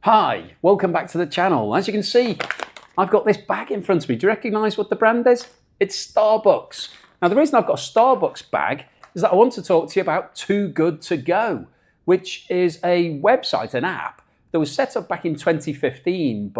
Hi, welcome back to the channel. As you can see, I've got this bag in front of me. Do you recognise what the brand is? It's Starbucks. Now, the reason I've got a Starbucks bag is that I want to talk to you about Too Good To Go, which is a website, an app, that was set up back in 2015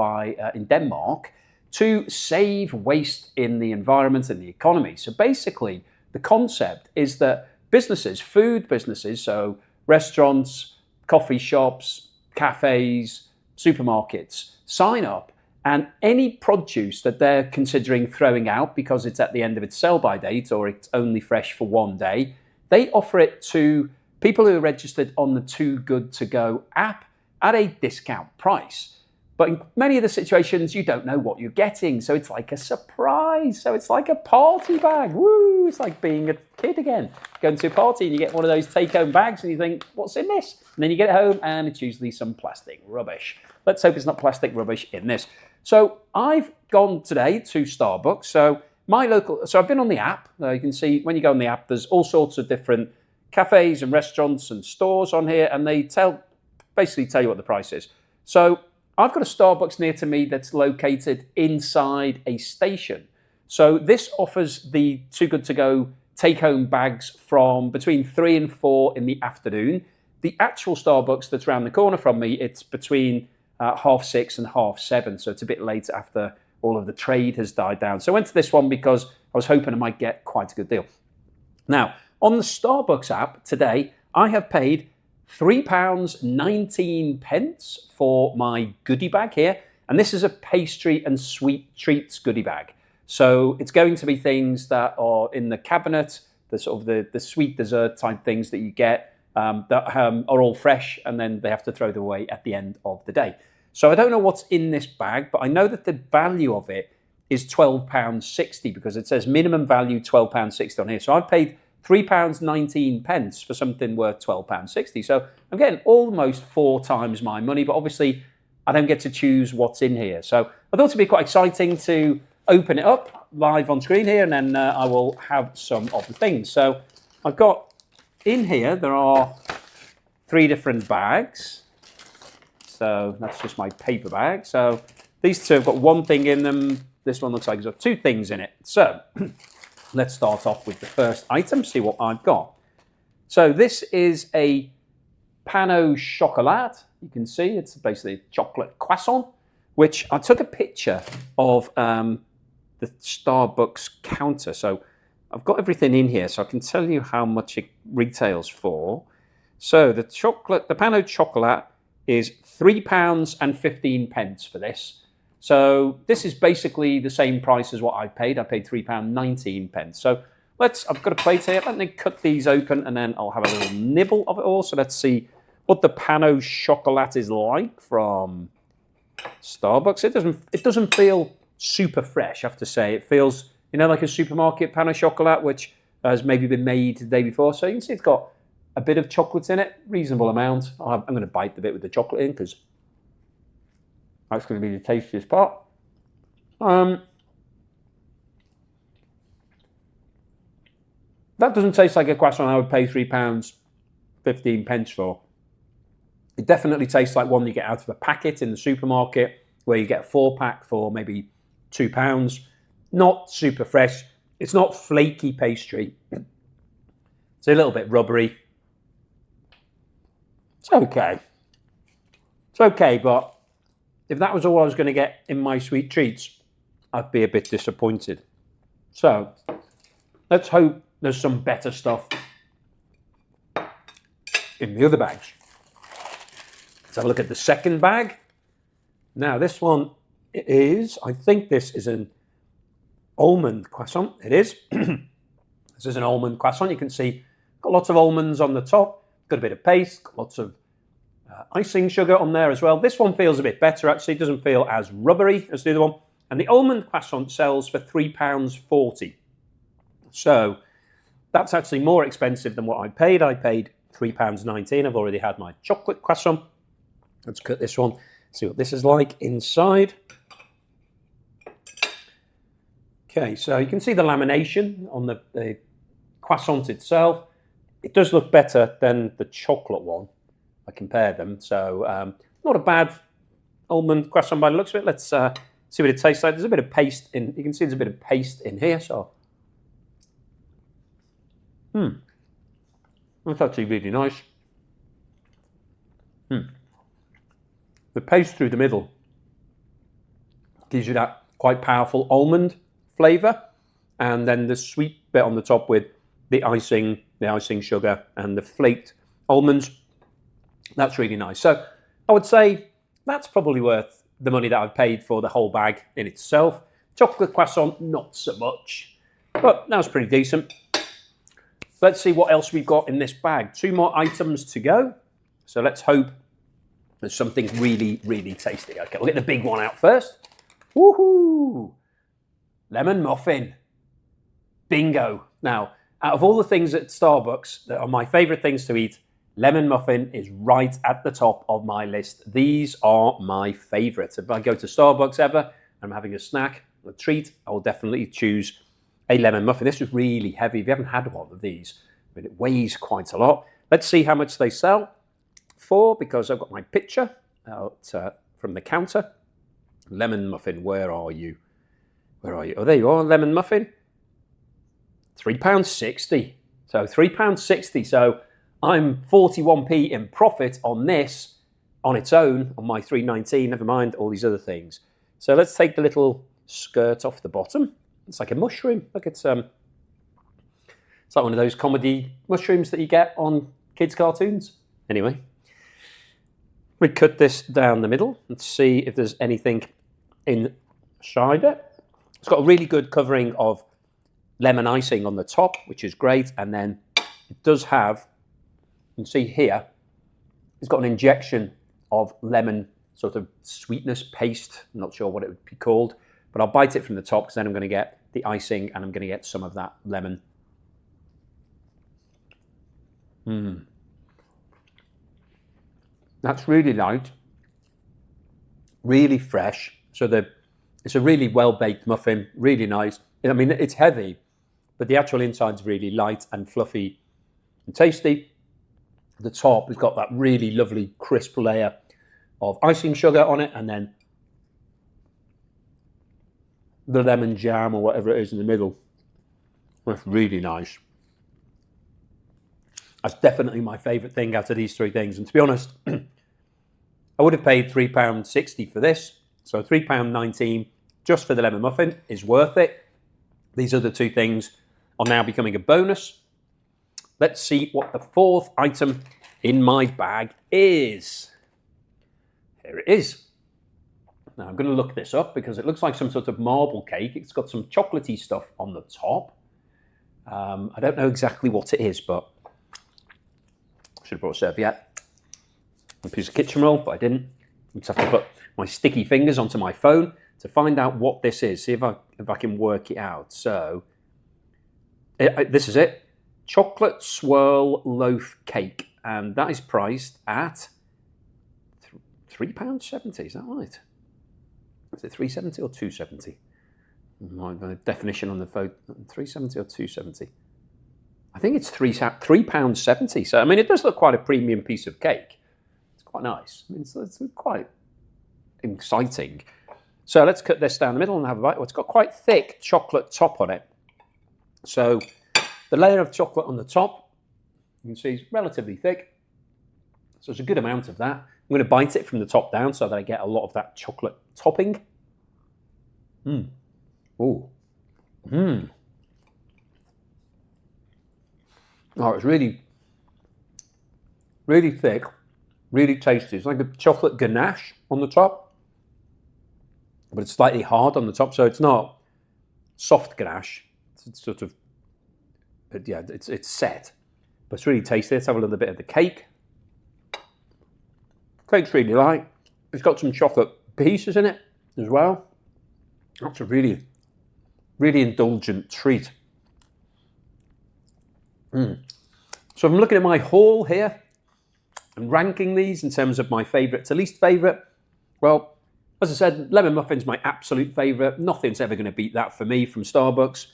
in Denmark to save waste in the environment and the economy. So basically, the concept is that businesses, food businesses, so restaurants, coffee shops, cafes, supermarkets, sign up, and any produce that they're considering throwing out because it's at the end of its sell-by date or it's only fresh for one day, they offer it to people who are registered on the Too Good To Go app at a discount price. But in many of the situations, you don't know what you're getting, so it's like a surprise. So it's like a party bag. Woo! It's like being a kid again. Going to a party and you get one of those take-home bags and you think, what's in this? And then you get it home and it's usually some plastic rubbish. Let's hope it's not plastic rubbish in this. So I've gone today to Starbucks. So I've been on the app. You can see when you go on the app, there's all sorts of different cafes and restaurants and stores on here, and they basically tell you what the price is. So I've got a Starbucks near to me that's located inside a station. So this offers the Too Good To Go take-home bags from between 3 and 4 in the afternoon. The actual Starbucks that's around the corner from me, it's between 6:30 and 7:30, so it's a bit later after all of the trade has died down. So I went to this one because I was hoping I might get quite a good deal. Now, on the Starbucks app today, I have paid £3.19 for my goodie bag here. And this is a pastry and sweet treats goodie bag. So it's going to be things that are in the cabinet, the sweet dessert type things that you get that are all fresh, and then they have to throw them away at the end of the day. So I don't know what's in this bag, but I know that the value of it is £12.60 because it says minimum value £12.60 on here. So I've paid £3.19 for something worth £12.60. So I'm getting almost 4 times my money, but obviously I don't get to choose what's in here. So I thought it'd be quite exciting to open it up live on screen here, and then I will have some of the things. So I've got in here, there are 3 different bags. So that's just my paper bag. So these 2 have got 1 thing in them. This one looks like it's got 2 things in it. So let's start off with the first item, see what I've got. So this is a pain au chocolat. You can see it's basically a chocolate croissant, which I took a picture of the Starbucks counter. So I've got everything in here, so I can tell you how much it retails for. So the pain au chocolat is £3.15 for this. So this is basically the same price as what I paid. I paid £3.19. So I've got a plate here. Let me cut these open and then I'll have a little nibble of it all. So let's see what the pain au chocolat is like from Starbucks. It doesn't feel super fresh, I have to say. It feels, like a supermarket pain au chocolat, which has maybe been made the day before. So you can see it's got a bit of chocolate in it, reasonable amount. I'm going to bite the bit with the chocolate in because that's going to be the tastiest part. That doesn't taste like a croissant I would pay £3.15 for. It definitely tastes like one you get out of a packet in the supermarket, where you get a 4-pack for maybe £2. Not super fresh. It's not flaky pastry. It's a little bit rubbery. It's okay. It's okay, but if that was all I was going to get in my sweet treats, I'd be a bit disappointed. So let's hope there's some better stuff in the other bags. Let's have a look at the second bag. Now this one I think this is an almond croissant. It is. This is an almond croissant. You can see got lots of almonds on the top, got a bit of paste, got lots of icing sugar on there as well. This one feels a bit better, actually. It doesn't feel as rubbery as the other one. And the almond croissant sells for £3.40. So that's actually more expensive than what I paid. I paid £3.19. I've already had my chocolate croissant. Let's cut this one, see what this is like inside. Okay, so you can see the lamination on the croissant itself. It does look better than the chocolate one. I compared them, so not a bad almond croissant by the looks of it. Let's see what it tastes like. There's a bit of paste in. You can see there's a bit of paste in here. So, that's actually really nice. The paste through the middle gives you that quite powerful almond flavour, and then the sweet bit on the top with the icing sugar and the flaked almonds. That's really nice. So I would say that's probably worth the money that I've paid for the whole bag in itself. Chocolate croissant, not so much, but that was pretty decent. Let's see what else we've got in this bag. 2 more items to go. So let's hope there's something really, really tasty. Okay, we'll get the big one out first. Woohoo! Lemon muffin. Bingo. Now, out of all the things at Starbucks that are my favourite things to eat, lemon muffin is right at the top of my list. These are my favourites. If I go to Starbucks ever and I'm having a snack, a treat, I will definitely choose a lemon muffin. This is really heavy. If you haven't had one of these, but it weighs quite a lot. Let's see how much they sell for, because I've got my picture out from the counter. Lemon muffin, where are you? Where are you? Oh, there you are, lemon muffin. £3.60. So £3.60. So I'm 41p in profit on this on its own, on my £3.19, never mind all these other things. So let's take the little skirt off the bottom. It's like a mushroom. Look, it's like one of those comedy mushrooms that you get on kids' cartoons. Anyway, we cut this down the middle and see if there's anything inside it. It's got a really good covering of lemon icing on the top, which is great. And then it does have, you can see here, it's got an injection of lemon sort of sweetness paste. I'm not sure what it would be called, but I'll bite it from the top because then I'm going to get the icing and I'm going to get some of that lemon. That's really light, really fresh. So it's a really well-baked muffin, really nice. I mean, it's heavy, but the actual inside's really light and fluffy and tasty. The top has got that really lovely crisp layer of icing sugar on it, and then the lemon jam or whatever it is in the middle. That's really nice. That's definitely my favourite thing out of these 3 things. And to be honest, I would have paid £3.60 for this. So £3.19 just for the lemon muffin is worth it. These other 2 things are now becoming a bonus. Let's see what the 4th item in my bag is. Here it is. Now I'm going to look this up because it looks like some sort of marble cake. It's got some chocolatey stuff on the top. I don't know exactly what it is, but I should have brought a serviette. A piece of kitchen roll, but I didn't. I just have to put my sticky fingers onto my phone to find out what this is. See if I can work it out. So this is it. Chocolate swirl loaf cake. And that is priced at £3.70. Is that right? Is it £3.70 or £2.70? My definition on the phone, £3.70 or £2.70? I think it's £3.70. So, I mean, it does look quite a premium piece of cake. It's quite nice. I mean, it's quite exciting. So let's cut this down the middle and have a bite. Well, it's got quite thick chocolate top on it. So the layer of chocolate on the top, you can see, is relatively thick. So it's a good amount of that. I'm going to bite it from the top down so that I get a lot of that chocolate topping. Oh, it's really, really thick, really tasty. It's like a chocolate ganache on the top, but it's slightly hard on the top, so it's not soft ganache. It's sort of, yeah, it's set, but it's really tasty. Let's have a little bit of the cake. Cake's really light. It's got some chocolate pieces in it as well. That's a really, really indulgent treat. So I'm looking at my haul here and ranking these in terms of my favourite to least favourite. Well, as I said, lemon muffin's my absolute favourite. Nothing's ever going to beat that for me from Starbucks.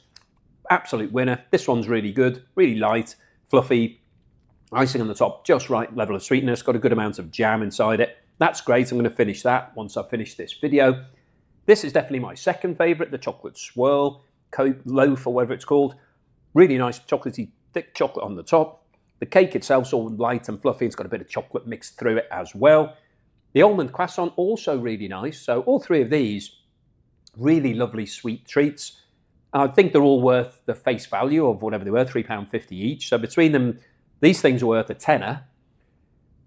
Absolute winner. This one's really good, really light, fluffy, icing on the top, just right level of sweetness, got a good amount of jam inside it. That's great. I'm going to finish that once I finish this video. This is definitely my second favourite, the chocolate swirl loaf or whatever it's called. Really nice chocolatey, thick chocolate on the top. The cake itself's all light and fluffy. It's got a bit of chocolate mixed through it as well. The almond croissant, also really nice. So all three of these, really lovely sweet treats. I think they're all worth the face value of whatever they were, £3.50 each. So between them, these things are worth a tenner.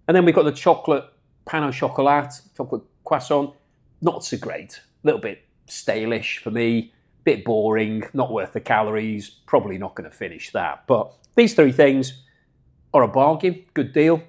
And then we've got the chocolate pain au chocolat, chocolate croissant. Not so great. A little bit stale-ish for me. Bit boring, not worth the calories. Probably not going to finish that. But these three things are a bargain, good deal.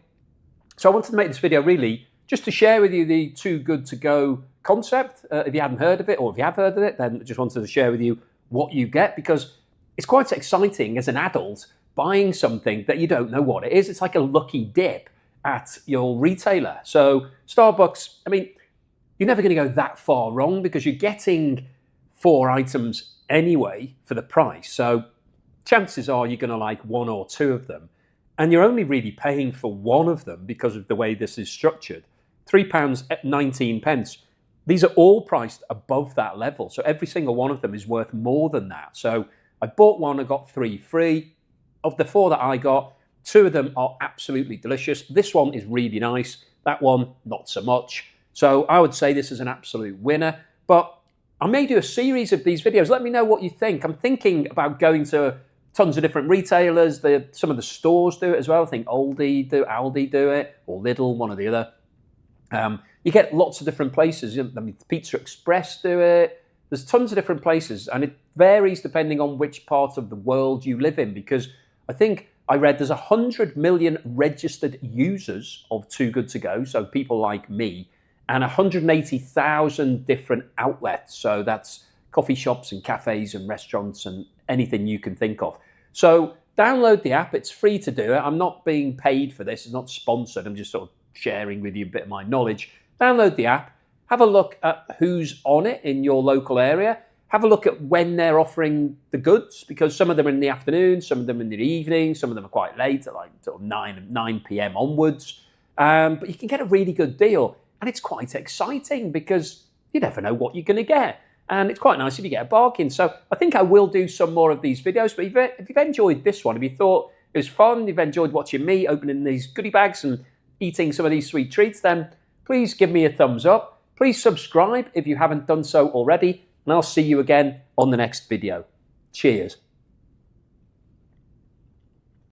So I wanted to make this video really just to share with you the Too Good To Go concept. If you hadn't heard of it, or if you have heard of it, then I just wanted to share with you what you get, because it's quite exciting as an adult buying something that you don't know what it is. It's like a lucky dip at your retailer. So Starbucks, I mean, you're never going to go that far wrong because you're getting 4 items anyway for the price. So chances are you're going to like 1 or 2 of them. And you're only really paying for 1 of them because of the way this is structured. £3.19. These are all priced above that level. So every single one of them is worth more than that. So I bought 1, I got 3 free. Of the 4 that I got, 2 of them are absolutely delicious. This one is really nice. That one, not so much. So I would say this is an absolute winner. But I may do a series of these videos. Let me know what you think. I'm thinking about going to tons of different retailers. Some of the stores do it as well. I think Aldi do it, or Lidl, one or the other. You get lots of different places. I mean, Pizza Express do it. There's tons of different places, and it varies depending on which part of the world you live in, because I think I read there's 100 million registered users of Too Good To Go, so people like me, and 180,000 different outlets. So that's coffee shops and cafes and restaurants and anything you can think of. So download the app. It's free to do it. I'm not being paid for this. It's not sponsored. I'm just sort of sharing with you a bit of my knowledge. Download the app. Have a look at who's on it in your local area. Have a look at when they're offering the goods, because some of them are in the afternoon, some of them in the evening, some of them are quite late, at like sort of 9 p.m. onwards. But you can get a really good deal. And it's quite exciting because you never know what you're going to get. And it's quite nice if you get a bargain. So I think I will do some more of these videos. But if you've enjoyed this one, if you thought it was fun, you've enjoyed watching me opening these goodie bags and eating some of these sweet treats, then please give me a thumbs up. Please subscribe if you haven't done so already. And I'll see you again on the next video. Cheers.